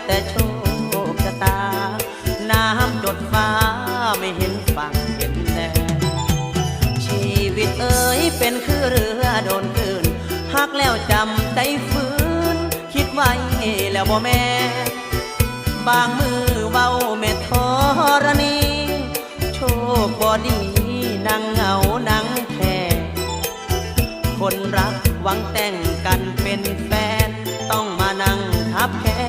แต่โชคชะตาน้ำจดฟ้าไม่เห็นฝั่งเห็นแดนชีวิตเอ๋ยเป็นคือเรือโดนคลื่นหักแล้วจำใจฟื้นคิดไว้แล้วบ่แม่บางมือเว้าเม็ดธรณีโชคบ่ดีนั่งเหงานั่งแค่คนรักหวังแต่งกันเป็นแฟน